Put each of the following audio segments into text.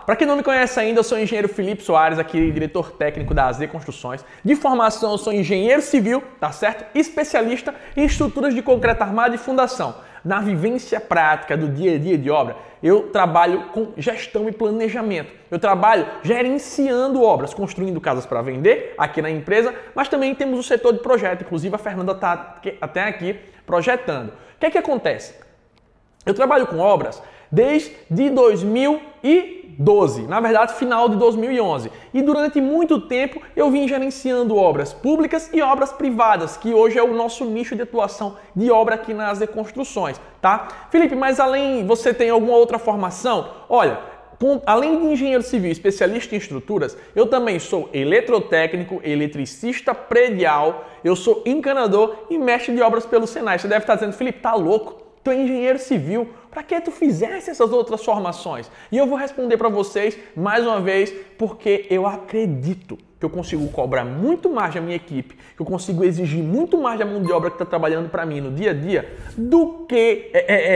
Para quem não me conhece ainda, eu sou o engenheiro Felipe Soares, aqui diretor técnico da AZ Construções. De formação, eu sou engenheiro civil, tá certo? Especialista em estruturas de concreto armado e fundação. Na vivência prática do dia a dia de obra, eu trabalho com gestão e planejamento. Eu trabalho gerenciando obras, construindo casas para vender aqui na empresa, mas também temos o setor de projeto. Inclusive, a Fernanda está até aqui projetando. O que é que acontece? Eu trabalho com obras desde 2012, na verdade final de 2011. E durante muito tempo eu vim gerenciando obras públicas e obras privadas, que hoje é o nosso nicho de atuação de obra aqui na AZ Construções, tá? Felipe, mas além, você tem alguma outra formação? Olha, além de engenheiro civil especialista em estruturas, eu também sou eletrotécnico, eletricista predial, eu sou encanador e mestre de obras pelo Senai. Você deve estar dizendo, Felipe, tá louco? Tu é engenheiro civil, para que tu fizesse essas outras formações? E eu vou responder para vocês mais uma vez, porque eu acredito que eu consigo cobrar muito mais da minha equipe, que eu consigo exigir muito mais da mão de obra que está trabalhando para mim no dia a dia, do que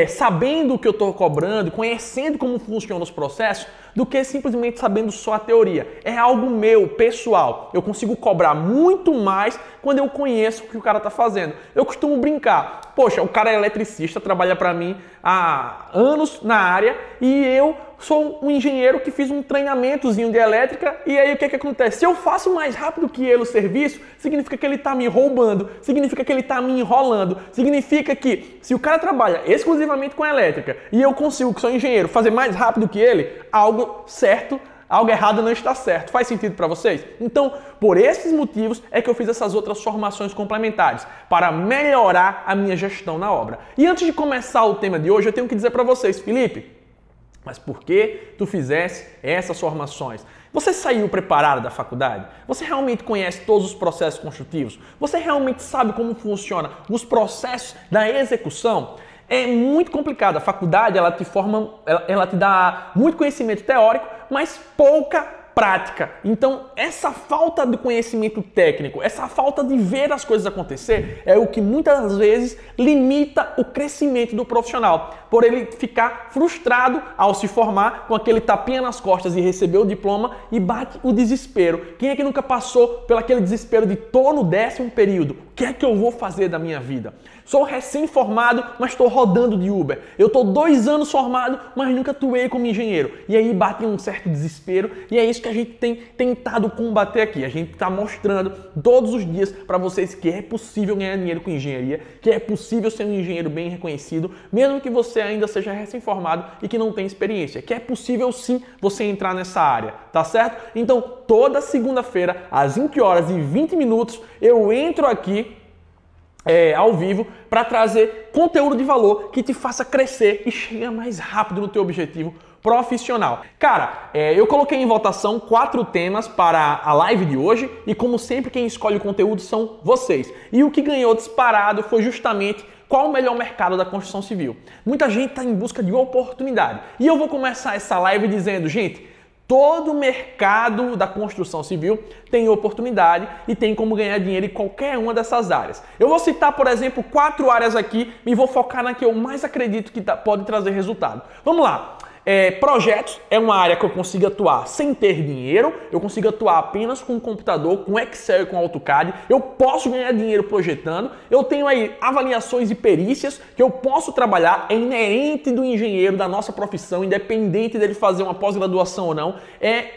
sabendo o que eu estou cobrando, conhecendo como funcionam os processos, do que simplesmente sabendo só a teoria. É algo meu, pessoal. Eu consigo cobrar muito mais quando eu conheço o que o cara está fazendo. Eu costumo brincar. Poxa, o cara é eletricista, trabalha para mim há anos na área e eu sou um engenheiro que fiz um treinamentozinho de elétrica e aí o que acontece? Se eu faço mais rápido que ele o serviço, significa que ele está me roubando, significa que ele está me enrolando, significa que se o cara trabalha exclusivamente com elétrica e eu consigo, que sou engenheiro, fazer mais rápido que ele, algo certo, algo errado não está certo. Faz sentido para vocês? Então, por esses motivos é que eu fiz essas outras formações complementares para melhorar a minha gestão na obra. E antes de começar o tema de hoje, eu tenho que dizer para vocês, Felipe, mas por que tu fizesse essas formações? Você saiu preparado da faculdade? Você realmente conhece todos os processos construtivos? Você realmente sabe como funciona os processos da execução? É muito complicado. A faculdade, ela te dá muito conhecimento teórico, mas pouca prática. Então, essa falta de conhecimento técnico, essa falta de ver as coisas acontecer, é o que muitas vezes limita o crescimento do profissional, por ele ficar frustrado ao se formar com aquele tapinha nas costas e receber o diploma e bate o desespero. Quem é que nunca passou pelo aquele desespero de tô no 10º período? O que é que eu vou fazer da minha vida? Sou recém-formado, mas estou rodando de Uber. Eu estou 2 anos formado, mas nunca atuei como engenheiro. E aí bate um certo desespero e é isso que a gente tem tentado combater aqui. A gente está mostrando todos os dias para vocês que é possível ganhar dinheiro com engenharia, que é possível ser um engenheiro bem reconhecido, mesmo que você ainda seja recém-formado e que não tenha experiência. Que é possível sim você entrar nessa área, tá certo? Então, toda segunda-feira, às 20h20, eu entro aqui ao vivo para trazer conteúdo de valor que te faça crescer e chegar mais rápido no teu objetivo profissional. Cara, eu coloquei em votação 4 temas para a live de hoje e como sempre quem escolhe o conteúdo são vocês. E o que ganhou disparado foi justamente qual o melhor mercado da construção civil. Muita gente está em busca de oportunidade. E eu vou começar essa live dizendo, gente, todo mercado da construção civil tem oportunidade e tem como ganhar dinheiro em qualquer uma dessas áreas. Eu vou citar, por exemplo, 4 áreas aqui e vou focar na que eu mais acredito que pode trazer resultado. Vamos lá. Projetos é uma área que eu consigo atuar sem ter dinheiro, eu consigo atuar apenas com computador, com Excel e com AutoCAD, eu posso ganhar dinheiro projetando, eu tenho aí avaliações e perícias que eu posso trabalhar, é inerente do engenheiro, da nossa profissão, independente dele fazer uma pós-graduação ou não,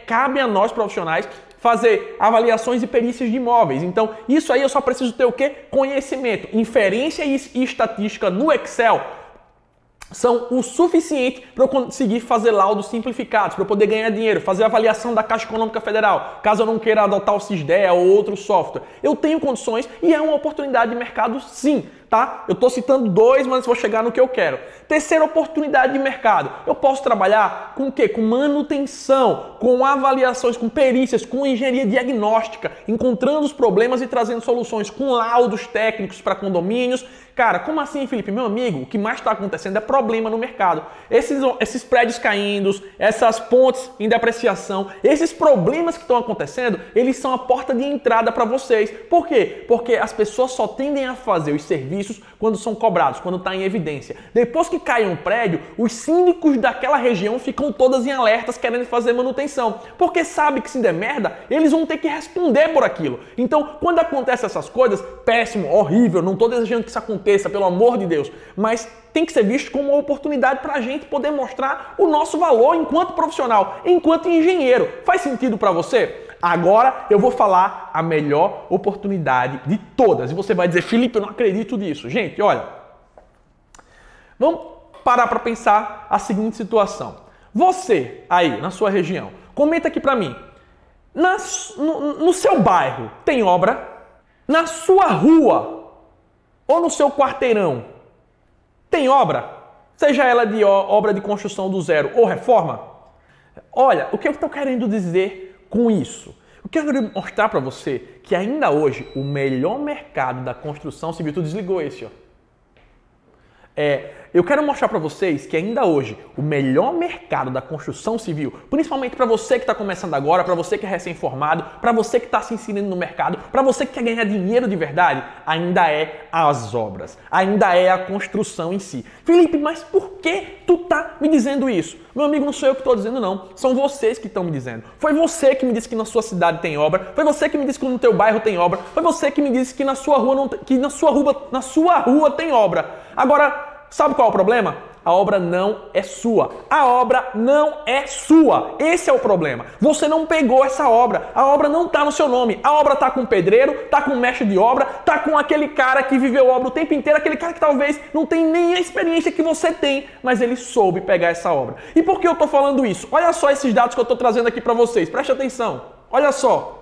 cabe a nós profissionais fazer avaliações e perícias de imóveis. Então, isso aí eu só preciso ter o quê? Conhecimento, inferência e estatística no Excel, são o suficiente para eu conseguir fazer laudos simplificados, para eu poder ganhar dinheiro, fazer avaliação da Caixa Econômica Federal, caso eu não queira adotar o SysDEA ou outro software. Eu tenho condições e é uma oportunidade de mercado sim, tá? Eu estou citando 2, mas vou chegar no que eu quero. Terceira oportunidade de mercado. Eu posso trabalhar com o quê? Com manutenção, com avaliações, com perícias, com engenharia diagnóstica, encontrando os problemas e trazendo soluções, com laudos técnicos para condomínios, Cara, como assim, Felipe? Meu amigo, o que mais está acontecendo é problema no mercado. Esses prédios caindo, essas pontes em depreciação, esses problemas que estão acontecendo, eles são a porta de entrada para vocês. Por quê? Porque as pessoas só tendem a fazer os serviços quando são cobrados, quando está em evidência. Depois que cai um prédio, os síndicos daquela região ficam todas em alertas querendo fazer manutenção. Porque sabe que se der merda, eles vão ter que responder por aquilo. Então, quando acontecem essas coisas, péssimo, horrível, não estou desejando que isso aconteça, pelo amor de Deus, mas tem que ser visto como uma oportunidade para a gente poder mostrar o nosso valor enquanto profissional, enquanto engenheiro. Faz sentido para você? Agora eu vou falar a melhor oportunidade de todas. E você vai dizer, Felipe, eu não acredito nisso. Gente, olha, vamos parar para pensar a seguinte situação. Você, aí, na sua região, comenta aqui para mim, no seu bairro tem obra? Na sua rua ou no seu quarteirão tem obra? Seja ela de obra de construção do zero ou reforma? Olha, o que eu estou querendo dizer com isso? O que eu quero mostrar para você que ainda hoje o melhor mercado da construção civil, tu desligou esse, ó. Eu quero mostrar para vocês que ainda hoje o melhor mercado da construção civil, principalmente para você que está começando agora, para você que é recém-formado, para você que está se inserindo no mercado, para você que quer ganhar dinheiro de verdade, ainda é as obras, ainda é a construção em si. Felipe, mas por que tu tá me dizendo isso? Meu amigo, não sou eu que estou dizendo não, são vocês que estão me dizendo. Foi você que me disse que na sua cidade tem obra, foi você que me disse que no teu bairro tem obra, foi você que me disse que na sua rua não, que na sua rua tem obra. Agora, sabe qual é o problema? A obra não é sua. A obra não é sua. Esse é o problema. Você não pegou essa obra. A obra não está no seu nome. A obra está com o pedreiro, está com o mestre de obra, está com aquele cara que viveu a obra o tempo inteiro, aquele cara que talvez não tem nem a experiência que você tem, mas ele soube pegar essa obra. E por que eu estou falando isso? Olha só esses dados que eu estou trazendo aqui para vocês. Preste atenção. Olha só.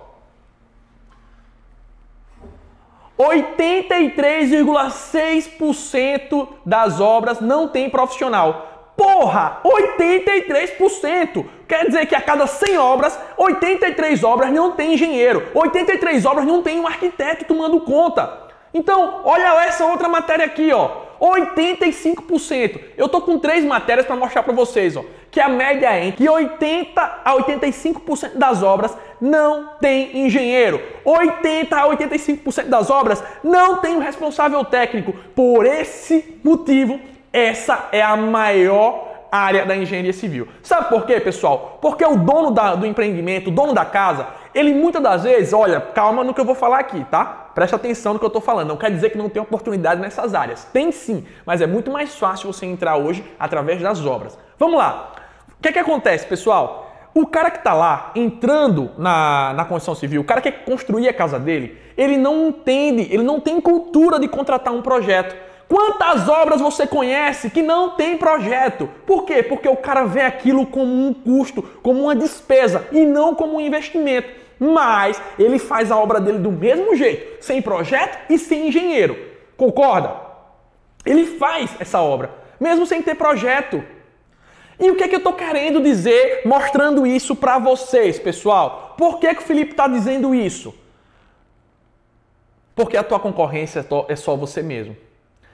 83,6% das obras não tem profissional. Porra! 83%! Quer dizer que a cada 100 obras, 83 obras não tem engenheiro. 83 obras não tem um arquiteto tomando conta. Então, olha essa outra matéria aqui, ó. 85%. Eu tô com 3 matérias para mostrar para vocês, ó, que a média é que 80 a 85% das obras não tem engenheiro. 80 a 85% das obras não tem um responsável técnico. Por esse motivo, essa é a maior área da engenharia civil. Sabe por quê, pessoal? Porque o dono do empreendimento, o dono da casa, ele muitas das vezes, olha, calma no que eu vou falar aqui, tá? Presta atenção no que eu estou falando. Não quer dizer que não tem oportunidade nessas áreas. Tem sim, mas é muito mais fácil você entrar hoje através das obras. Vamos lá. O que é que acontece, pessoal? O cara que está lá entrando na construção civil, o cara que quer construir a casa dele, ele não entende, ele não tem cultura de contratar um projeto. Quantas obras você conhece que não tem projeto? Por quê? Porque o cara vê aquilo como um custo, como uma despesa e não como um investimento. Mas ele faz a obra dele do mesmo jeito, sem projeto e sem engenheiro. Concorda? Ele faz essa obra, mesmo sem ter projeto. E o que é que eu estou querendo dizer mostrando isso para vocês, pessoal? Por que o Felipe está dizendo isso? Porque a tua concorrência é só você mesmo.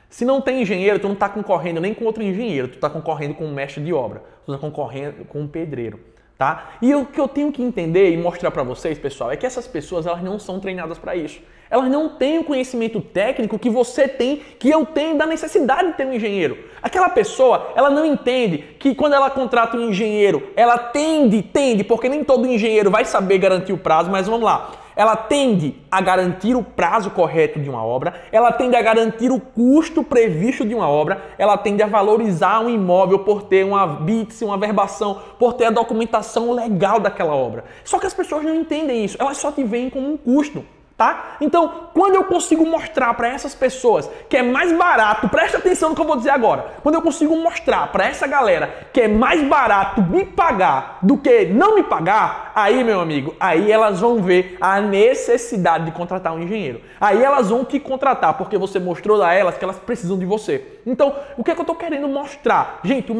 Se não tem engenheiro, tu não está concorrendo nem com outro engenheiro, tu está concorrendo com um mestre de obra, tu está concorrendo com um pedreiro, tá? E o que eu tenho que entender e mostrar para vocês, pessoal, é que essas pessoas elas não são treinadas para isso. Elas não têm o conhecimento técnico que você tem, que eu tenho da necessidade de ter um engenheiro. Aquela pessoa, ela não entende que quando ela contrata um engenheiro, ela tende, porque nem todo engenheiro vai saber garantir o prazo, mas vamos lá. Ela tende a garantir o prazo correto de uma obra, ela tende a garantir o custo previsto de uma obra, ela tende a valorizar um imóvel por ter uma BITS, uma verbação, por ter a documentação legal daquela obra. Só que as pessoas não entendem isso, elas só te veem como um custo. Tá? Então, quando eu consigo mostrar para essas pessoas que é mais barato, presta atenção no que eu vou dizer agora, quando eu consigo mostrar para essa galera que é mais barato me pagar do que não me pagar, aí, meu amigo, aí elas vão ver a necessidade de contratar um engenheiro. Aí elas vão te contratar, porque você mostrou a elas que elas precisam de você. Então, o que é que eu estou querendo mostrar? Gente, a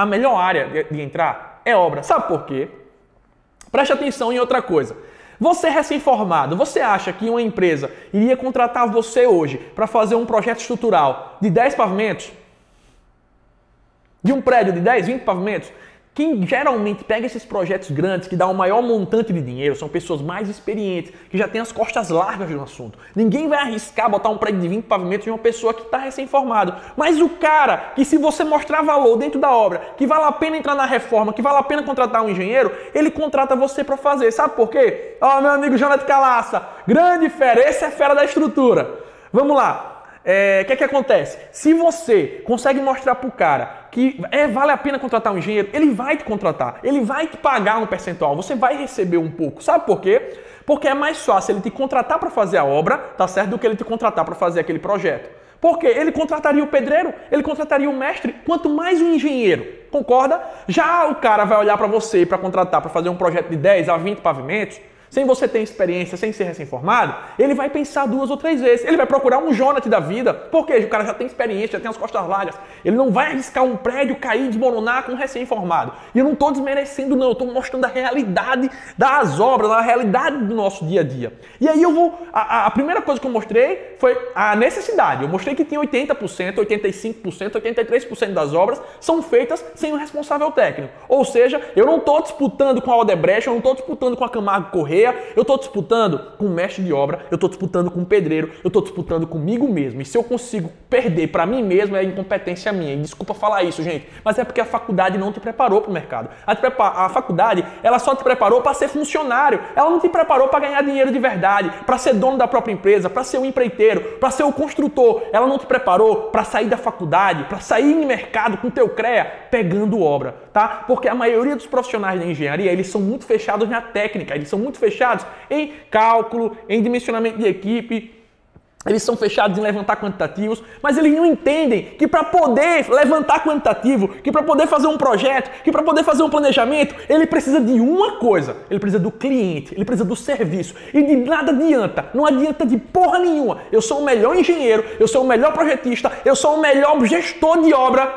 melhor área de entrar é obra. Sabe por quê? Preste atenção em outra coisa. Você recém-formado, você acha que uma empresa iria contratar você hoje para fazer um projeto estrutural de 10 pavimentos? De um prédio de 10, 20 pavimentos? Quem geralmente pega esses projetos grandes, que dá um maior montante de dinheiro, são pessoas mais experientes, que já têm as costas largas no assunto. Ninguém vai arriscar botar um prédio de 20 pavimentos de uma pessoa que está recém-formado. Mas o cara, que se você mostrar valor dentro da obra, que vale a pena entrar na reforma, que vale a pena contratar um engenheiro, ele contrata você para fazer. Sabe por quê? Ó, meu amigo Jonathan Calaça, grande fera, esse é fera da estrutura. Vamos lá. O que acontece? Se você consegue mostrar para o cara que vale a pena contratar um engenheiro, ele vai te contratar, ele vai te pagar um percentual, você vai receber um pouco. Sabe por quê? Porque é mais fácil ele te contratar para fazer a obra, tá certo, do que ele te contratar para fazer aquele projeto. Porque ele contrataria o pedreiro, ele contrataria o mestre, quanto mais o engenheiro, concorda? Já o cara vai olhar para você para contratar para fazer um projeto de 10 a 20 pavimentos, sem você ter experiência, sem ser recém-formado, ele vai pensar 2 ou 3 vezes. Ele vai procurar um Jonathan da vida, porque o cara já tem experiência, já tem as costas largas. Ele não vai arriscar um prédio cair, desmoronar com um recém-formado. E eu não estou desmerecendo, não. Eu estou mostrando a realidade das obras, a realidade do nosso dia a dia. E aí eu vou... A primeira coisa que eu mostrei foi a necessidade. Eu mostrei que tinha 80%, 85%, 83% das obras são feitas sem um responsável técnico. Ou seja, eu não estou disputando com a Odebrecht, eu não estou disputando com a Camargo Correia, eu estou disputando com o mestre de obra, eu estou disputando com o pedreiro, eu estou disputando comigo mesmo. E se eu consigo perder para mim mesmo, é incompetência minha. E desculpa falar isso, gente, mas é porque a faculdade não te preparou para o mercado. A faculdade, ela só te preparou para ser funcionário. Ela não te preparou para ganhar dinheiro de verdade, para ser dono da própria empresa, para ser um empreiteiro, para ser o construtor. Ela não te preparou para sair da faculdade, para sair no mercado com teu CREA pegando obra, tá? Porque a maioria dos profissionais da engenharia, eles são muito fechados na técnica, eles são muito fechados em cálculo, em dimensionamento de equipe, eles são fechados em levantar quantitativos, mas eles não entendem que para poder levantar quantitativo, que para poder fazer um projeto, que para poder fazer um planejamento, ele precisa de uma coisa, ele precisa do cliente, ele precisa do serviço, e de nada adianta, não adianta de porra nenhuma. Eu sou o melhor engenheiro, eu sou o melhor projetista, eu sou o melhor gestor de obra,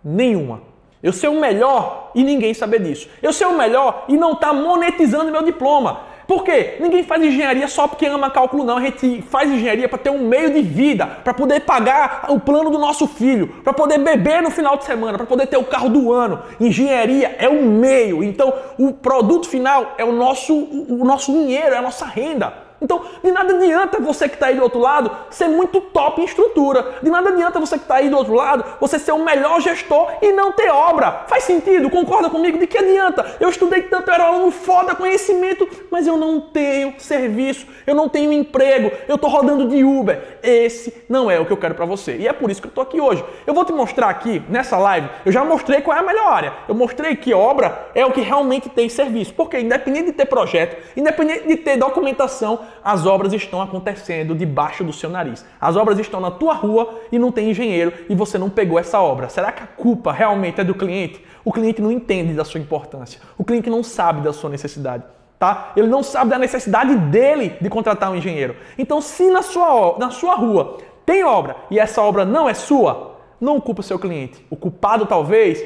nenhuma. Eu ser o melhor e ninguém saber disso. Eu ser o melhor e não estar monetizando meu diploma. Por quê? Ninguém faz engenharia só porque ama cálculo, não. A gente faz engenharia para ter um meio de vida, para poder pagar o plano do nosso filho, para poder beber no final de semana, para poder ter o carro do ano. Engenharia é um meio. Então, o produto final é o nosso dinheiro, é a nossa renda. Então, de nada adianta você que está aí do outro lado ser muito top em estrutura. De nada adianta você que está aí do outro lado você ser o melhor gestor e não ter obra. Faz sentido? Concorda comigo? De que adianta? Eu estudei tanto, eu era aluno foda, conhecimento, mas eu não tenho serviço, eu não tenho emprego, eu estou rodando de Uber. Esse não é o que eu quero para você. E é por isso que eu estou aqui hoje. Eu vou te mostrar aqui, nessa live, eu já mostrei qual é a melhor área. Eu mostrei que obra é o que realmente tem serviço. Porque independente de ter projeto, independente de ter documentação, as obras estão acontecendo debaixo do seu nariz. As obras estão na tua rua e não tem engenheiro e você não pegou essa obra. Será que a culpa realmente é do cliente? O cliente não entende da sua importância. O cliente não sabe da sua necessidade. Tá? Ele não sabe da necessidade dele de contratar um engenheiro. Então, se na sua rua tem obra e essa obra não é sua, não culpa o seu cliente. O culpado talvez,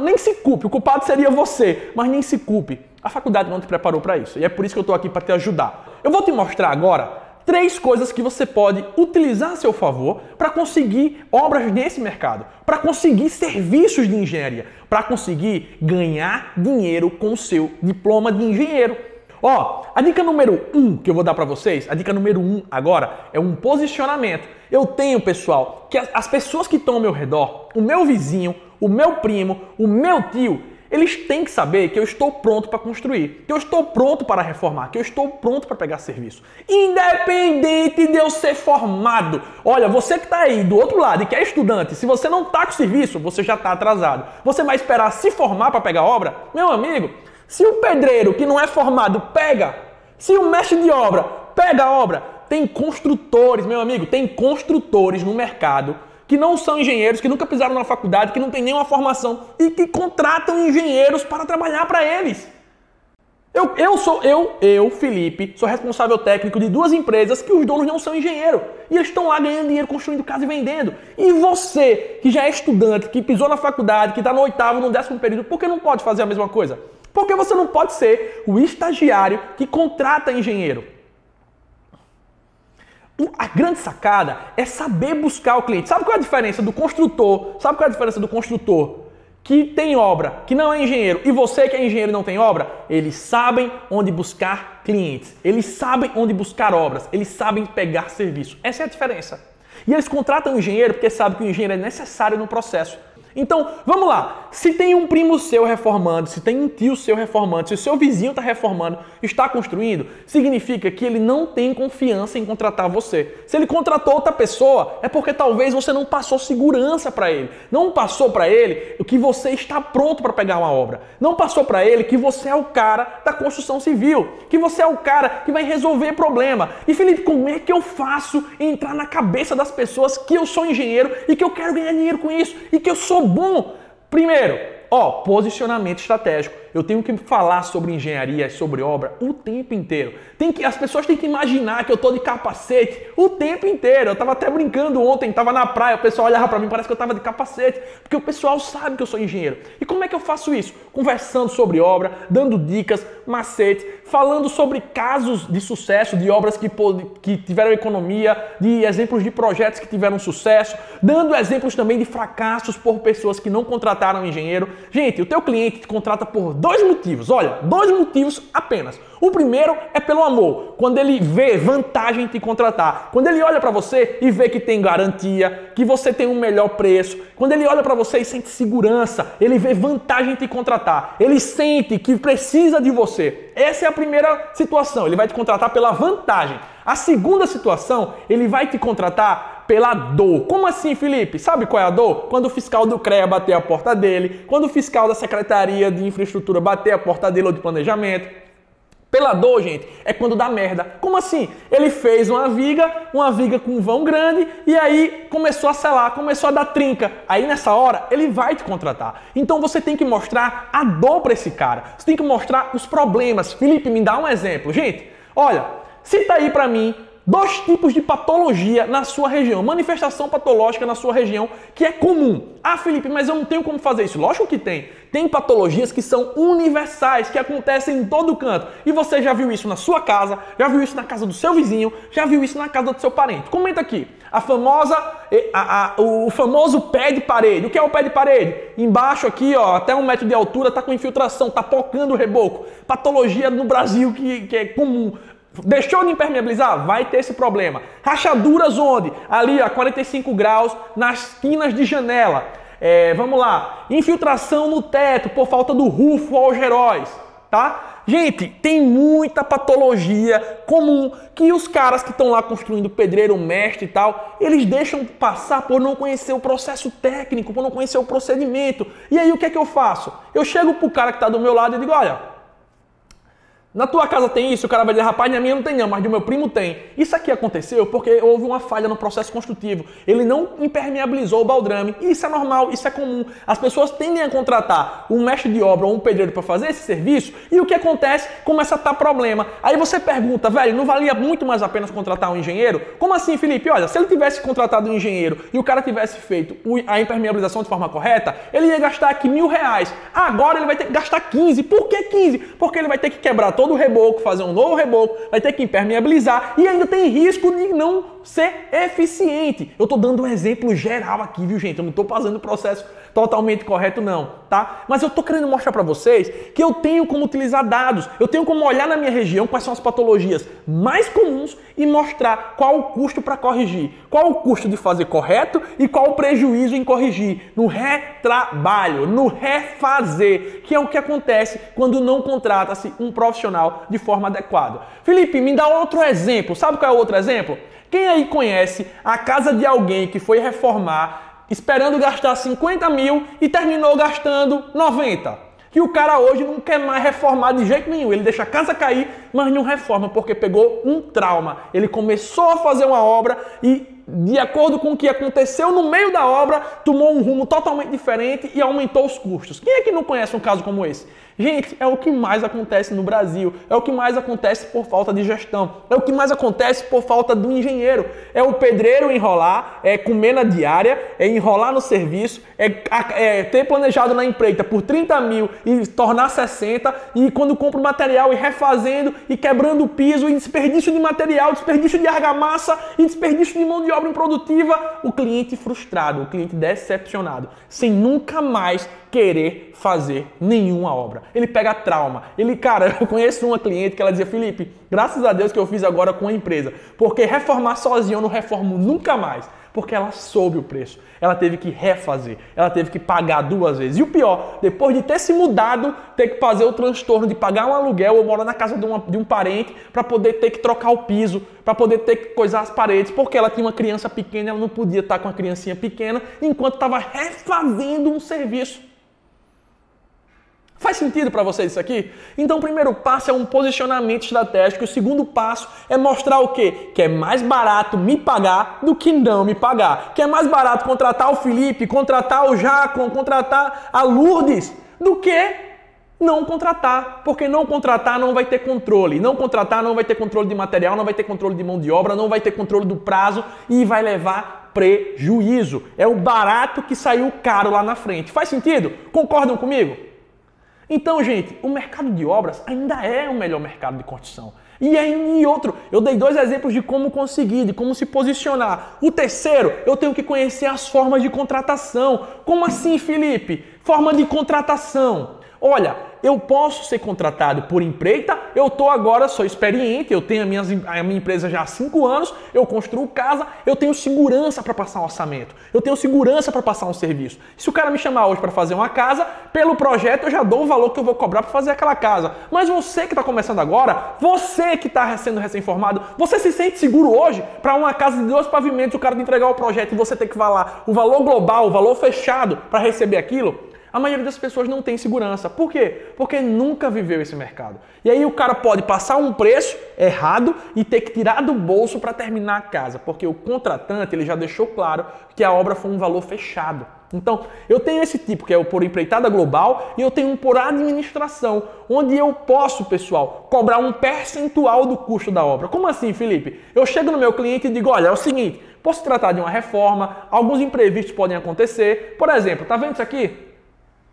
nem se culpe, o culpado seria você, mas nem se culpe. A faculdade não te preparou para isso. E é por isso que eu estou aqui para te ajudar. Eu vou te mostrar agora 3 coisas que você pode utilizar a seu favor para conseguir obras nesse mercado, para conseguir serviços de engenharia, para conseguir ganhar dinheiro com o seu diploma de engenheiro. Ó, a dica número 1 que eu vou dar para vocês, a dica número 1 agora é um posicionamento. Eu tenho, pessoal, que as pessoas que estão ao meu redor, o meu vizinho, o meu primo, o meu tio, eles têm que saber que eu estou pronto para construir, que eu estou pronto para reformar, que eu estou pronto para pegar serviço. Independente de eu ser formado. Olha, você que está aí do outro lado e que é estudante, se você não está com serviço, você já está atrasado. Você vai esperar se formar para pegar obra? Meu amigo, se o pedreiro que não é formado pega, se o mestre de obra pega a obra, tem construtores, meu amigo, tem construtores no mercado que não são engenheiros, que nunca pisaram na faculdade, que não tem nenhuma formação e que contratam engenheiros para trabalhar para eles. Eu, Felipe, sou responsável técnico de 2 empresas que os donos não são engenheiros. E eles estão lá ganhando dinheiro, construindo casa e vendendo. E você, que já é estudante, que pisou na faculdade, que está no 8º, no 10º período, por que não pode fazer a mesma coisa? Porque você não pode ser o estagiário que contrata engenheiro. A grande sacada é saber buscar o cliente. Sabe qual é a diferença do construtor? Sabe qual é a diferença do construtor que tem obra, que não é engenheiro, e você que é engenheiro e não tem obra? Eles sabem onde buscar clientes, eles sabem onde buscar obras, eles sabem pegar serviço. Essa é a diferença. E eles contratam o engenheiro porque sabem que o engenheiro é necessário no processo. Então, vamos lá. Se tem um primo seu reformando, se tem um tio seu reformando, se o seu vizinho está reformando, está construindo, significa que ele não tem confiança em contratar você. Se ele contratou outra pessoa, é porque talvez você não passou segurança para ele. Não passou para ele que você está pronto para pegar uma obra. Não passou para ele que você é o cara da construção civil, que você é o cara que vai resolver problema. E Felipe, como é que eu faço entrar na cabeça das pessoas que eu sou engenheiro e que eu quero ganhar dinheiro com isso e que eu sou bom? Primeiro, posicionamento estratégico. Eu tenho que falar sobre engenharia, sobre obra o tempo inteiro. As pessoas têm que imaginar que eu estou de capacete o tempo inteiro. Eu estava até brincando ontem, estava na praia, o pessoal olhava para mim, parece que eu estava de capacete, porque o pessoal sabe que eu sou engenheiro. E como é que eu faço isso? Conversando sobre obra, dando dicas, macetes, falando sobre casos de sucesso, de obras que tiveram economia, de exemplos de projetos que tiveram sucesso, dando exemplos também de fracassos por pessoas que não contrataram engenheiro. Gente, o teu cliente te contrata por 2 motivos. Olha, 2 motivos apenas. O primeiro é pelo amor. Quando ele vê vantagem em te contratar. Quando ele olha para você e vê que tem garantia, que você tem um melhor preço. Quando ele olha para você e sente segurança, ele vê vantagem em te contratar. Ele sente que precisa de você. Essa é a primeira situação. Ele vai te contratar pela vantagem. A segunda situação, ele vai te contratar pela dor. Como assim, Felipe? Sabe qual é a dor? Quando o fiscal do CREA bater a porta dele, quando o fiscal da Secretaria de Infraestrutura bater a porta dele ou de planejamento. Pela dor, gente, é quando dá merda. Como assim? Ele fez uma viga com um vão grande e aí começou a selar, começou a dar trinca. Aí nessa hora, ele vai te contratar. Então você tem que mostrar a dor para esse cara. Você tem que mostrar os problemas. Felipe, me dá um exemplo. Gente, olha, cita aí para mim 2 tipos de patologia na sua região, manifestação patológica na sua região que é comum. Ah, Felipe, mas eu não tenho como fazer isso. Lógico que tem. Tem patologias que são universais, que acontecem em todo canto. E você já viu isso na sua casa, já viu isso na casa do seu vizinho, já viu isso na casa do seu parente. Comenta aqui. O famoso pé de parede. O que é o pé de parede? Embaixo aqui, até 1 metro de altura, está com infiltração, está pocando o reboco. Patologia no Brasil que é comum. Deixou de impermeabilizar? Vai ter esse problema. Rachaduras onde? Ali a 45 graus nas quinas de janela. Vamos lá. Infiltração no teto por falta do rufo algeróis. Tá? Gente, tem muita patologia comum que os caras que estão lá construindo, pedreiro, mestre e tal, eles deixam passar por não conhecer o processo técnico, por não conhecer o procedimento. E aí o que é que eu faço? Eu chego pro cara que está do meu lado e digo, olha, na tua casa tem isso? O cara vai dizer, rapaz, na minha não tem não, mas do meu primo tem. Isso aqui aconteceu porque houve uma falha no processo construtivo. Ele não impermeabilizou o baldrame. Isso é normal, isso é comum. As pessoas tendem a contratar um mestre de obra ou um pedreiro para fazer esse serviço e o que acontece? Começa a estar problema. Aí você pergunta, velho, não valia muito mais a pena contratar um engenheiro? Como assim, Felipe? Olha, se ele tivesse contratado um engenheiro e o cara tivesse feito a impermeabilização de forma correta, ele ia gastar aqui R$1.000. Agora ele vai ter que gastar 15. Por que 15? Porque ele vai ter que quebrar todo o reboco, fazer um novo reboco, vai ter que impermeabilizar e ainda tem risco de não ser eficiente. Eu estou dando um exemplo geral aqui, viu, gente? Eu não estou fazendo o processo totalmente correto não, tá? Mas eu estou querendo mostrar para vocês que eu tenho como utilizar dados, eu tenho como olhar na minha região quais são as patologias mais comuns e mostrar qual o custo para corrigir, qual o custo de fazer correto e qual o prejuízo em corrigir, no retrabalho, no refazer, que é o que acontece quando não contrata-se um profissional de forma adequada. Felipe, me dá outro exemplo. Sabe qual é o outro exemplo? Quem aí conhece a casa de alguém que foi reformar esperando gastar 50 mil e terminou gastando 90? Que o cara hoje não quer mais reformar de jeito nenhum. Ele deixa a casa cair, mas não reforma porque pegou um trauma. Ele começou a fazer uma obra e de acordo com o que aconteceu no meio da obra, tomou um rumo totalmente diferente e aumentou os custos. Quem é que não conhece um caso como esse? Gente, é o que mais acontece no Brasil, é o que mais acontece por falta de gestão, é o que mais acontece por falta do engenheiro. É o pedreiro enrolar, é comer na diária, é enrolar no serviço, é ter planejado na empreita por 30 mil e tornar 60, e quando compra o material e refazendo e quebrando o piso, e desperdício de material, desperdício de argamassa e desperdício de mão de obra improdutiva, o cliente frustrado, o cliente decepcionado, sem nunca mais querer fazer nenhuma obra. Ele pega trauma. Cara, eu conheço uma cliente que ela dizia: Felipe, graças a Deus que eu fiz agora com a empresa, porque reformar sozinho eu não reformo nunca mais. Porque ela soube o preço. Ela teve que refazer. Ela teve que pagar 2 vezes. E o pior, depois de ter se mudado, ter que fazer o transtorno de pagar um aluguel ou morar na casa de um parente para poder ter que trocar o piso, para poder ter que coisar as paredes, porque ela tinha uma criança pequena, ela não podia estar com a criancinha pequena enquanto estava refazendo um serviço. Faz sentido para vocês isso aqui? Então o primeiro passo é um posicionamento estratégico. O segundo passo é mostrar o quê? Que é mais barato me pagar do que não me pagar. Que é mais barato contratar o Felipe, contratar o Jacon, contratar a Lourdes, do que não contratar. Porque não contratar não vai ter controle. Não contratar não vai ter controle de material, não vai ter controle de mão de obra, não vai ter controle do prazo e vai levar prejuízo. É o barato que saiu caro lá na frente. Faz sentido? Concordam comigo? Então, gente, o mercado de obras ainda é o melhor mercado de construção. E outro, eu dei 2 exemplos de como conseguir, de como se posicionar. O terceiro, eu tenho que conhecer as formas de contratação. Como assim, Felipe? Forma de contratação. Olha, eu posso ser contratado por empreita, sou experiente, eu tenho a minha empresa já há 5 anos, eu construo casa, eu tenho segurança para passar um orçamento, eu tenho segurança para passar um serviço. Se o cara me chamar hoje para fazer uma casa, pelo projeto eu já dou o valor que eu vou cobrar para fazer aquela casa. Mas você que está começando agora, você que está sendo recém-formado, você se sente seguro hoje para uma casa de 2 pavimentos, o cara te entregar o projeto e você ter que falar o valor global, o valor fechado para receber aquilo? A maioria das pessoas não tem segurança. Por quê? Porque nunca viveu esse mercado. E aí o cara pode passar um preço errado e ter que tirar do bolso para terminar a casa, porque o contratante ele já deixou claro que a obra foi um valor fechado. Então, eu tenho esse tipo, que é o por empreitada global, e eu tenho um por administração, onde eu posso, pessoal, cobrar um percentual do custo da obra. Como assim, Felipe? Eu chego no meu cliente e digo: olha, é o seguinte, posso tratar de uma reforma, alguns imprevistos podem acontecer. Por exemplo, tá vendo isso aqui?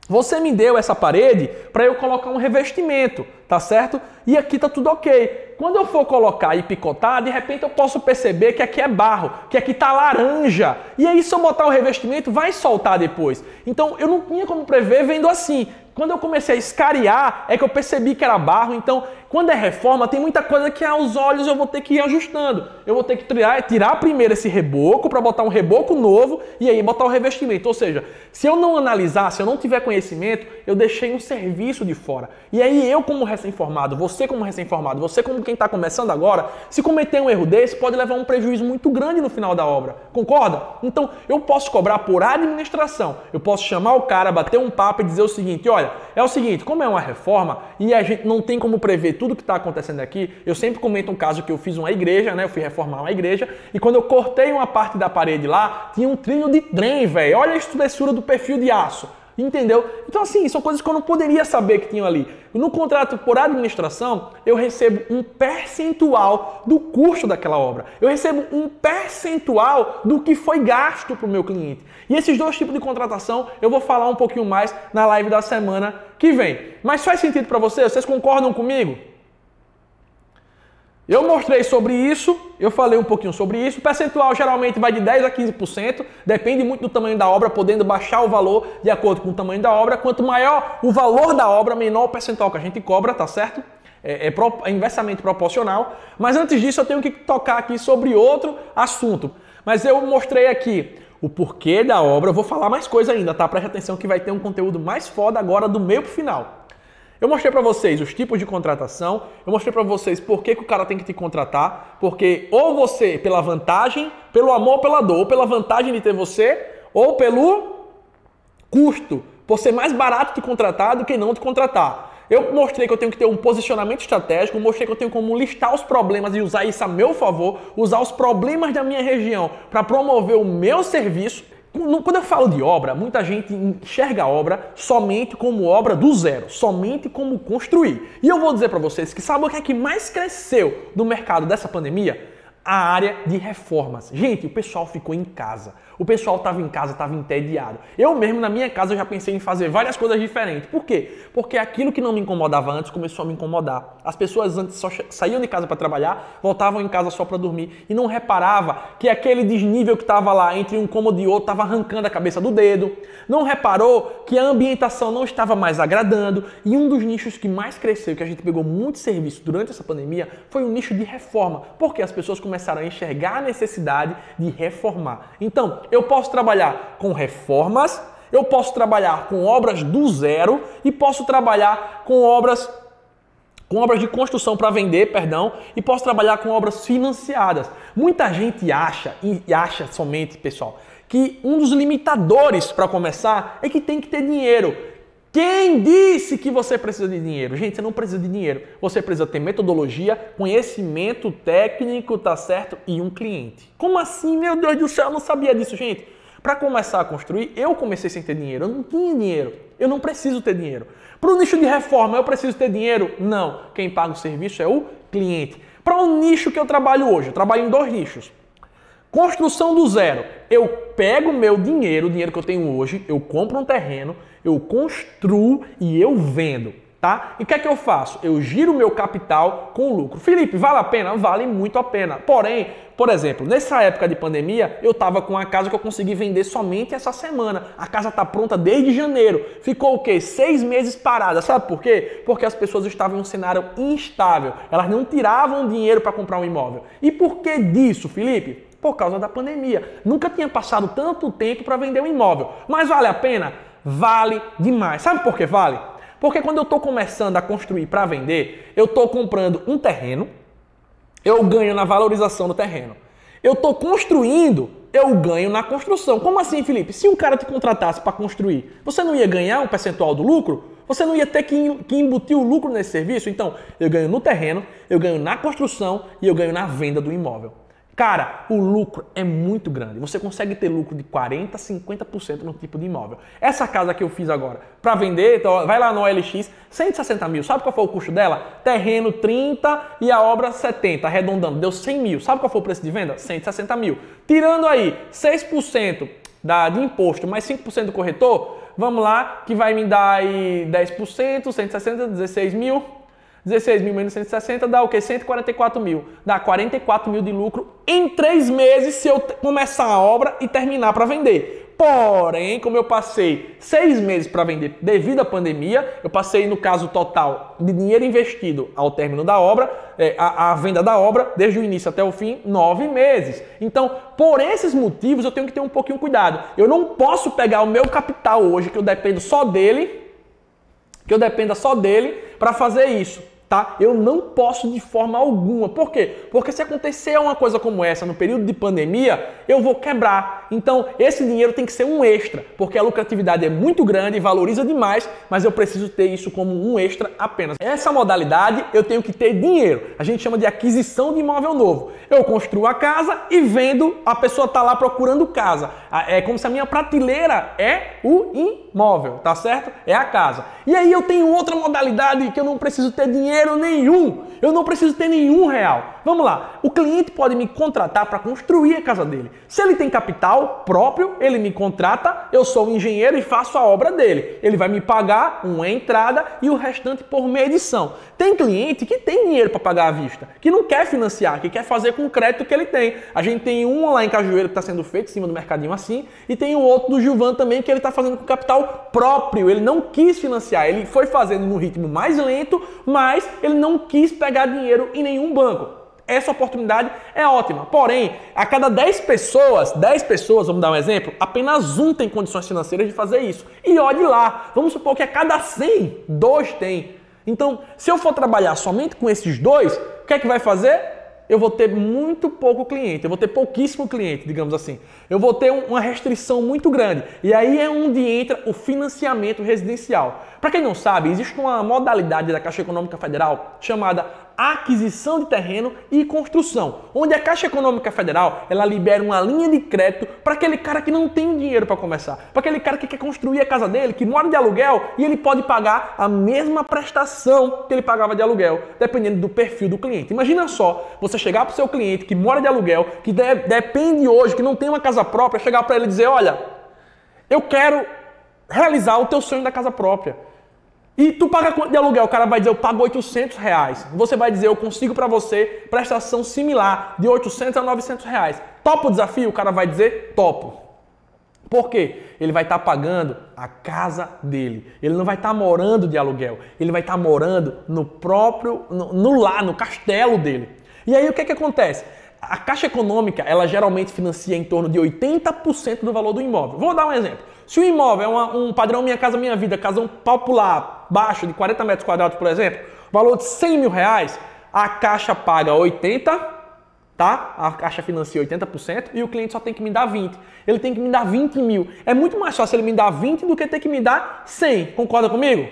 Você me deu essa parede para eu colocar um revestimento, tá certo? E aqui tá tudo ok. Quando eu for colocar e picotar, de repente eu posso perceber que aqui é barro, que aqui tá laranja. E aí se eu botar o revestimento, vai soltar depois. Então eu não tinha como prever vendo assim. Quando eu comecei a escariar, é que eu percebi que era barro. Então, quando é reforma, tem muita coisa que aos olhos eu vou ter que ir ajustando. Eu vou ter que tirar primeiro esse reboco para botar um reboco novo e aí botar o revestimento. Ou seja, se eu não analisar, se eu não tiver conhecimento, eu deixei um serviço de fora. E aí eu como recém-formado, você como recém-formado, você como quem está começando agora, se cometer um erro desse, pode levar um prejuízo muito grande no final da obra. Concorda? Então, eu posso cobrar por administração. Eu posso chamar o cara, bater um papo e dizer o seguinte: olha, é o seguinte, como é uma reforma e a gente não tem como prever tudo que está acontecendo aqui, eu sempre comento um caso que eu fiz uma igreja, né? Eu fui reformar uma igreja e quando eu cortei uma parte da parede lá, tinha um trilho de trem, velho. Olha a espessura do perfil de aço. Entendeu? Então assim, são coisas que eu não poderia saber que tinham ali. No contrato por administração, eu recebo um percentual do custo daquela obra. Eu recebo um percentual do que foi gasto para o meu cliente. E esses 2 tipos de contratação eu vou falar um pouquinho mais na live da semana que vem. Mas faz sentido para vocês? Vocês concordam comigo? Eu mostrei sobre isso, eu falei um pouquinho sobre isso. O percentual geralmente vai de 10% a 15%, depende muito do tamanho da obra, podendo baixar o valor de acordo com o tamanho da obra. Quanto maior o valor da obra, menor o percentual que a gente cobra, tá certo? É inversamente proporcional. Mas antes disso eu tenho que tocar aqui sobre outro assunto. Mas eu mostrei aqui o porquê da obra, eu vou falar mais coisa ainda, tá? Preste atenção que vai ter um conteúdo mais foda agora do meio pro final. Eu mostrei para vocês os tipos de contratação, eu mostrei para vocês por que o cara tem que te contratar, porque ou você, pela vantagem, pelo amor, pela dor, ou pela vantagem de ter você, ou pelo custo, por ser mais barato te contratar do que não te contratar. Eu mostrei que eu tenho que ter um posicionamento estratégico, mostrei que eu tenho como listar os problemas e usar isso a meu favor, usar os problemas da minha região para promover o meu serviço. Quando eu falo de obra, muita gente enxerga a obra somente como obra do zero, somente como construir. E eu vou dizer para vocês que sabe o que é que mais cresceu no mercado dessa pandemia? A área de reformas. Gente, o pessoal ficou em casa. O pessoal estava em casa, estava entediado. Eu mesmo, na minha casa, já pensei em fazer várias coisas diferentes. Por quê? Porque aquilo que não me incomodava antes começou a me incomodar. As pessoas antes só saíam de casa para trabalhar, voltavam em casa só para dormir e não reparava que aquele desnível que estava lá entre um cômodo e outro estava arrancando a cabeça do dedo. Não reparou que a ambientação não estava mais agradando. E um dos nichos que mais cresceu, que a gente pegou muito serviço durante essa pandemia, foi o nicho de reforma. Porque as pessoas começaram a enxergar a necessidade de reformar. Então, eu posso trabalhar com reformas, eu posso trabalhar com obras do zero e posso trabalhar com obras de construção para vender, e posso trabalhar com obras financiadas. Muita gente acha somente, pessoal, que um dos limitadores para começar é que tem que ter dinheiro. Quem disse que você precisa de dinheiro? Gente, você não precisa de dinheiro. Você precisa ter metodologia, conhecimento técnico, tá certo? E um cliente. Como assim? Meu Deus do céu, eu não sabia disso, gente. Para começar a construir, eu comecei sem ter dinheiro. Eu não tinha dinheiro. Eu não preciso ter dinheiro. Para o nicho de reforma, eu preciso ter dinheiro? Não. Quem paga o serviço é o cliente. Para o nicho que eu trabalho hoje, eu trabalho em 2 nichos. Construção do zero. Eu pego o meu dinheiro, o dinheiro que eu tenho hoje, eu compro um terreno, eu construo e eu vendo, tá? E o que é que eu faço? Eu giro o meu capital com lucro. Felipe, vale a pena? Vale muito a pena. Porém, por exemplo, nessa época de pandemia, eu estava com uma casa que eu consegui vender somente essa semana. A casa está pronta desde janeiro. Ficou o quê? 6 meses parada. Sabe por quê? Porque as pessoas estavam em um cenário instável. Elas não tiravam dinheiro para comprar um imóvel. E por que disso, Felipe? Por causa da pandemia. Nunca tinha passado tanto tempo para vender um imóvel. Mas vale a pena? Vale demais. Sabe por que vale? Porque quando eu estou começando a construir para vender, eu estou comprando um terreno, eu ganho na valorização do terreno. Eu estou construindo, eu ganho na construção. Como assim, Felipe? Se um cara te contratasse para construir, você não ia ganhar um percentual do lucro? Você não ia ter que embutir o lucro nesse serviço? Então, eu ganho no terreno, eu ganho na construção e eu ganho na venda do imóvel. Cara, o lucro é muito grande. Você consegue ter lucro de 40%, 50% no tipo de imóvel. Essa casa que eu fiz agora, para vender, então, vai lá no OLX, 160 mil. Sabe qual foi o custo dela? Terreno 30 e a obra 70, arredondando. Deu 100 mil. Sabe qual foi o preço de venda? 160 mil. Tirando aí 6% de imposto mais 5% do corretor, vamos lá, que vai me dar aí 10%, 160, 16 mil. 16 mil menos 160 dá o quê? 144 mil. Dá 44 mil de lucro em 3 meses se eu começar a obra e terminar para vender. Porém, como eu passei 6 meses para vender devido à pandemia, eu passei no caso total de dinheiro investido ao término da obra, a venda da obra, desde o início até o fim, 9 meses. Então, por esses motivos, eu tenho que ter um pouquinho cuidado. Eu não posso pegar o meu capital hoje, que eu dependo só dele, para fazer isso. Tá? Eu não posso de forma alguma. Por quê? Porque se acontecer uma coisa como essa no período de pandemia, eu vou quebrar. Então, esse dinheiro tem que ser um extra, porque a lucratividade é muito grande, valoriza demais, mas eu preciso ter isso como um extra apenas. Essa modalidade, eu tenho que ter dinheiro. A gente chama de aquisição de imóvel novo. Eu construo a casa e vendo, a pessoa está lá procurando casa. É como se a minha prateleira é o imóvel, tá certo? É a casa. E aí eu tenho outra modalidade que eu não preciso ter dinheiro nenhum. Eu não preciso ter nenhum real. Vamos lá. O cliente pode me contratar para construir a casa dele. Se ele tem capital próprio, ele me contrata, eu sou o engenheiro e faço a obra dele. Ele vai me pagar uma entrada e o restante por medição. Tem cliente que tem dinheiro para pagar à vista, que não quer financiar, que quer fazer com o crédito que ele tem. A gente tem um lá em Cajueiro que está sendo feito em cima do mercadinho assim, e tem o outro do Gilvan também que ele está fazendo com capital próprio. Ele não quis financiar, ele foi fazendo no ritmo mais lento, mas ele não quis pegar dinheiro em nenhum banco. Essa oportunidade é ótima. Porém, a cada 10 pessoas, vamos dar um exemplo, apenas um tem condições financeiras de fazer isso. E olhe lá, vamos supor que a cada 100, 2 tem. Então, se eu for trabalhar somente com esses 2, o que é que vai fazer? eu vou ter muito pouco cliente, eu vou ter pouquíssimo cliente, digamos assim. Eu vou ter uma restrição muito grande. E aí é onde entra o financiamento residencial. Para quem não sabe, existe uma modalidade da Caixa Econômica Federal chamada aquisição de terreno e construção, onde a Caixa Econômica Federal ela libera uma linha de crédito para aquele cara que não tem dinheiro para começar, para aquele cara que quer construir a casa dele, que mora de aluguel e ele pode pagar a mesma prestação que ele pagava de aluguel, dependendo do perfil do cliente. Imagina só, você chegar para o seu cliente que mora de aluguel, que depende hoje, que não tem uma casa própria, chegar para ele e dizer, olha, eu quero realizar o teu sonho da casa própria. E tu paga quanto de aluguel? O cara vai dizer, eu pago R$800. Você vai dizer, eu consigo para você prestação similar de R$800 a R$900. Topa o desafio? O cara vai dizer, topo. Por quê? Ele vai estar pagando a casa dele. Ele não vai estar morando de aluguel. Ele vai estar morando no próprio, no lar, no castelo dele. E aí o que é que acontece? A Caixa Econômica, ela geralmente financia em torno de 80% do valor do imóvel. Vou dar um exemplo. Se o imóvel é um padrão Minha Casa Minha Vida, casão popular, baixo, de 40 metros quadrados, por exemplo, valor de R$100 mil, a Caixa paga 80%, tá? A Caixa financia 80% e o cliente só tem que me dar 20%. Ele tem que me dar 20 mil. É muito mais fácil ele me dar 20 do que ter que me dar 100. Concorda comigo?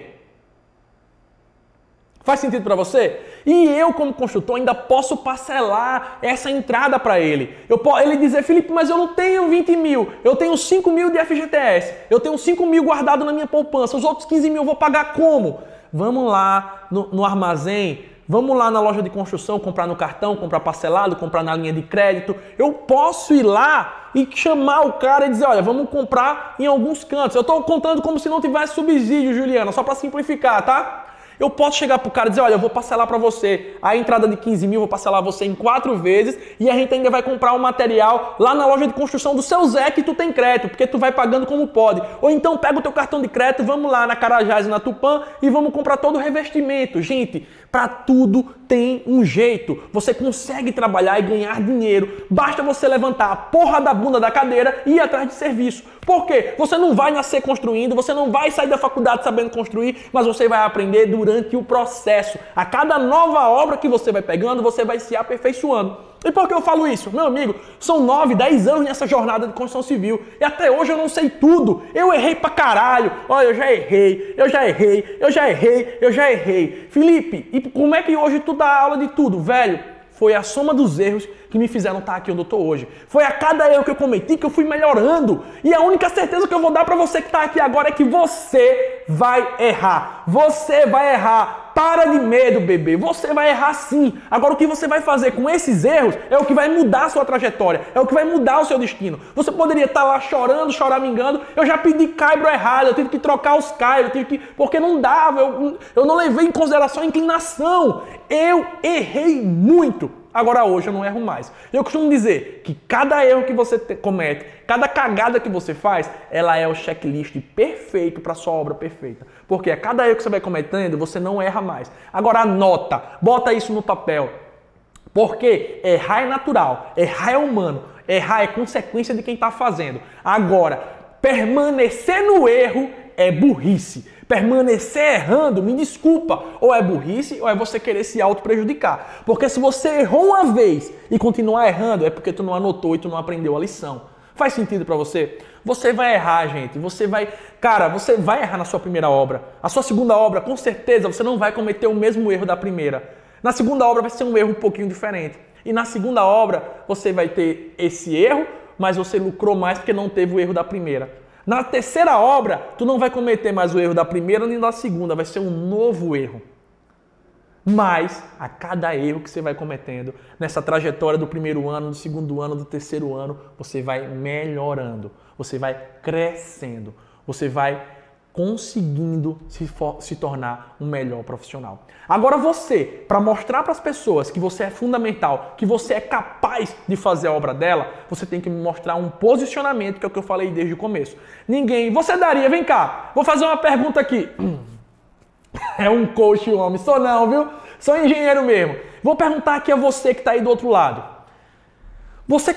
Faz sentido para você? E eu, como construtor, ainda posso parcelar essa entrada para ele. Ele dizer, Felipe, mas eu não tenho 20 mil, eu tenho 5 mil de FGTS, eu tenho 5 mil guardado na minha poupança, os outros 15 mil eu vou pagar como? Vamos lá no armazém, vamos lá na loja de construção, comprar no cartão, comprar parcelado, comprar na linha de crédito. Eu posso ir lá e chamar o cara e dizer, olha, vamos comprar em alguns cantos. Eu estou contando como se não tivesse subsídio, Juliana, só para simplificar, tá? Eu posso chegar pro cara e dizer, olha, eu vou parcelar para você a entrada de 15 mil, vou parcelar você em 4 vezes e a gente ainda vai comprar um material lá na loja de construção do seu Zé que tu tem crédito, porque tu vai pagando como pode. Ou então pega o teu cartão de crédito, vamos lá na Carajás e na Tupã e vamos comprar todo o revestimento. Gente, para tudo tem um jeito. Você consegue trabalhar e ganhar dinheiro. Basta você levantar a porra da bunda da cadeira e ir atrás de serviço. Por quê? Você não vai nascer construindo, você não vai sair da faculdade sabendo construir, mas você vai aprender durante o processo. A cada nova obra que você vai pegando, você vai se aperfeiçoando. E por que eu falo isso? Meu amigo, são 9, 10 anos nessa jornada de construção civil e até hoje eu não sei tudo. Eu errei pra caralho. Olha, eu já errei. Felipe, e como é que hoje tu dá aula de tudo? Velho, foi a soma dos erros que me fizeram estar aqui onde eu estou hoje. Foi a cada erro que eu cometi que eu fui melhorando. E a única certeza que eu vou dar para você que está aqui agora é que você vai errar. Você vai errar. Para de medo, bebê. Você vai errar sim. Agora, o que você vai fazer com esses erros é o que vai mudar a sua trajetória. É o que vai mudar o seu destino. Você poderia estar lá chorando, choramingando. Eu já pedi caibro errado. Eu tive que trocar os caibros. Porque não dava. Eu não levei em consideração a inclinação. Eu errei muito. Agora hoje eu não erro mais. Eu costumo dizer que cada erro que você comete, cada cagada que você faz, ela é o checklist perfeito para sua obra perfeita. Porque a cada erro que você vai cometendo, você não erra mais. Agora anota, bota isso no papel. Porque errar é natural, errar é humano, errar é consequência de quem está fazendo. Agora, permanecer no erro é burrice. Permanecer errando, me desculpa, ou é burrice ou é você querer se auto-prejudicar. Porque se você errou uma vez e continuar errando, é porque tu não anotou e tu não aprendeu a lição. Faz sentido para você? Você vai errar, gente. Você vai errar na sua primeira obra. A sua segunda obra, com certeza, você não vai cometer o mesmo erro da primeira. Na segunda obra vai ser um erro um pouquinho diferente. E na segunda obra, você vai ter esse erro, mas você lucrou mais porque não teve o erro da primeira. Na terceira obra, tu não vai cometer mais o erro da primeira nem da segunda, vai ser um novo erro. Mas, a cada erro que você vai cometendo, nessa trajetória do primeiro ano, do segundo ano, do terceiro ano, você vai melhorando, você vai crescendo, você vai conseguindo se tornar um melhor profissional. Agora você, para mostrar para as pessoas que você é fundamental, que você é capaz de fazer a obra dela, você tem que me mostrar um posicionamento, que é o que eu falei desde o começo. Você daria, vem cá, vou fazer uma pergunta aqui. É um coach, homem, sou não, viu? Sou engenheiro mesmo. Vou perguntar aqui a você que está aí do outro lado. Você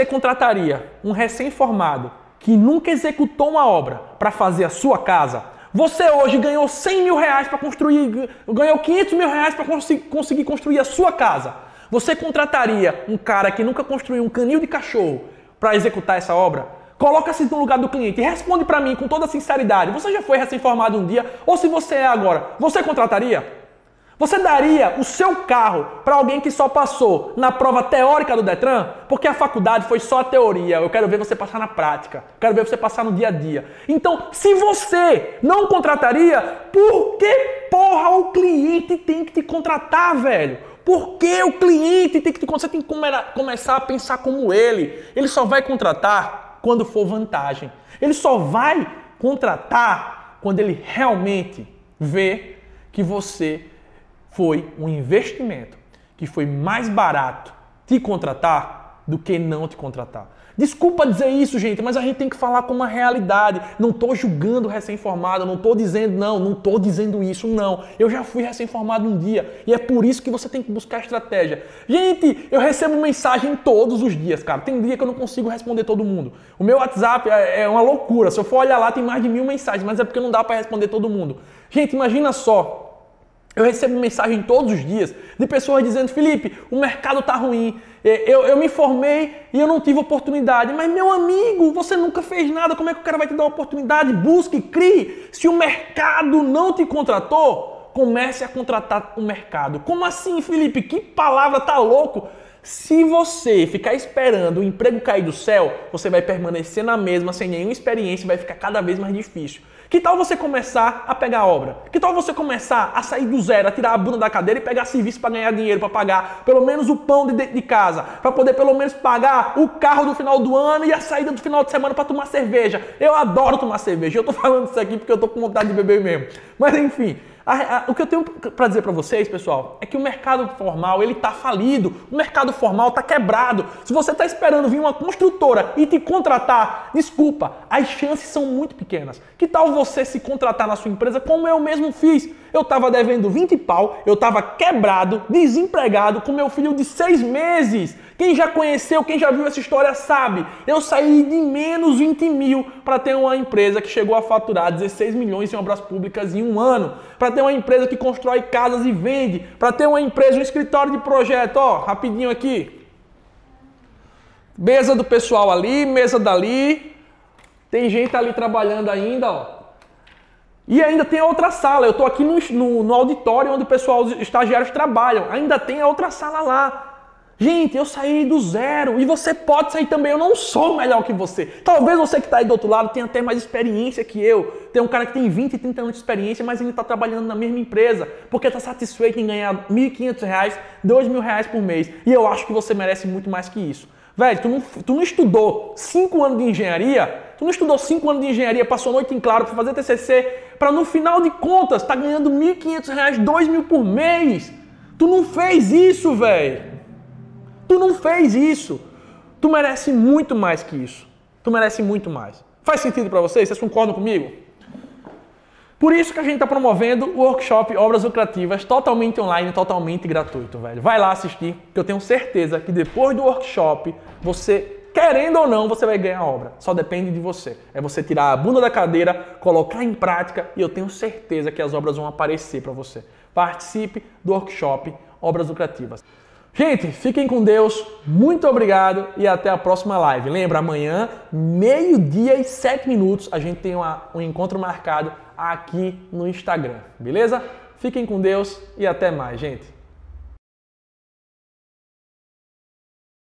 contrataria um recém-formado que nunca executou uma obra para fazer a sua casa? Você hoje ganhou R$100 mil para construir, ganhou R$500 mil para conseguir construir a sua casa. Você contrataria um cara que nunca construiu um canil de cachorro para executar essa obra? Coloca-se no lugar do cliente e responde para mim com toda sinceridade. Você já foi recém-formado um dia? Ou se você é agora, você contrataria? Você daria o seu carro para alguém que só passou na prova teórica do Detran? Porque a faculdade foi só a teoria. Eu quero ver você passar na prática. Eu quero ver você passar no dia a dia. Então, se você não contrataria, por que porra o cliente tem que te contratar, velho? Por que o cliente tem que te contratar? Você tem que começar a pensar como ele. Ele só vai contratar quando for vantagem. Ele só vai contratar quando ele realmente vê que você foi um investimento, que foi mais barato te contratar do que não te contratar. Desculpa dizer isso, gente, mas a gente tem que falar com uma realidade. Não estou julgando o recém-formado, não estou dizendo, não estou dizendo isso, não. Eu já fui recém-formado um dia e é por isso que você tem que buscar estratégia. Gente, eu recebo mensagem todos os dias, cara. Tem dia que eu não consigo responder todo mundo. O meu WhatsApp é uma loucura. Se eu for olhar lá, tem mais de 1000 mensagens, mas é porque não dá para responder todo mundo. Gente, imagina só. Eu recebo mensagem todos os dias de pessoas dizendo, Felipe, o mercado tá ruim, eu me formei e eu não tive oportunidade. Mas meu amigo, você nunca fez nada, como é que o cara vai te dar uma oportunidade? Busque, crie. Se o mercado não te contratou, comece a contratar o mercado. Como assim, Felipe? Que palavra, tá louco? Se você ficar esperando o emprego cair do céu, você vai permanecer na mesma, sem nenhuma experiência, e vai ficar cada vez mais difícil. Que tal você começar a pegar obra? Que tal você começar a sair do zero, a tirar a bunda da cadeira e pegar serviço para ganhar dinheiro, para pagar pelo menos o pão de dentro de casa, para poder pelo menos pagar o carro do final do ano e a saída do final de semana para tomar cerveja. Eu adoro tomar cerveja. Eu tô falando isso aqui porque eu tô com vontade de beber mesmo. Mas enfim, o que eu tenho para dizer para vocês, pessoal, é que o mercado formal, ele tá falido. O mercado formal tá quebrado. Se você tá esperando vir uma construtora e te contratar, desculpa, as chances são muito pequenas. Que tal você se contratar na sua empresa como eu mesmo fiz? Eu tava devendo 20 pau, eu tava quebrado, desempregado, com meu filho de 6 meses. Quem já conheceu, quem já viu essa história sabe. Eu saí de menos 20 mil para ter uma empresa que chegou a faturar 16 milhões em obras públicas em um ano. Para ter uma empresa que constrói casas e vende. Para ter uma empresa, um escritório de projeto. Ó, rapidinho aqui. Mesa do pessoal ali, mesa dali. Tem gente ali trabalhando ainda, ó. E ainda tem a outra sala. Eu estou aqui no auditório onde o pessoal, os estagiários trabalham. Ainda tem a outra sala lá. Gente, eu saí do zero e você pode sair também. Eu não sou melhor que você. Talvez você que está aí do outro lado tenha até mais experiência que eu. Tem um cara que tem 20, 30 anos de experiência, mas ele está trabalhando na mesma empresa porque está satisfeito em ganhar R$ 1.500, R$ 2.000 por mês. E eu acho que você merece muito mais que isso. Velho, tu não estudou 5 anos de engenharia? Tu não estudou 5 anos de engenharia, passou noite em claro para fazer TCC, para no final de contas estar ganhando R$ 1.500, R$ 2.000 por mês? Tu não fez isso, velho. Tu não fez isso. Tu merece muito mais que isso. Tu merece muito mais. Faz sentido para vocês? Vocês concordam comigo? Por isso que a gente está promovendo o workshop Obras Lucrativas totalmente online, totalmente gratuito, velho. Vai lá assistir, que eu tenho certeza que depois do workshop, você, querendo ou não, você vai ganhar a obra. Só depende de você. É você tirar a bunda da cadeira, colocar em prática e eu tenho certeza que as obras vão aparecer para você. Participe do workshop Obras Lucrativas. Gente, fiquem com Deus, muito obrigado e até a próxima live. Lembra, amanhã, 12h07, a gente tem um encontro marcado aqui no Instagram, beleza? Fiquem com Deus e até mais, gente.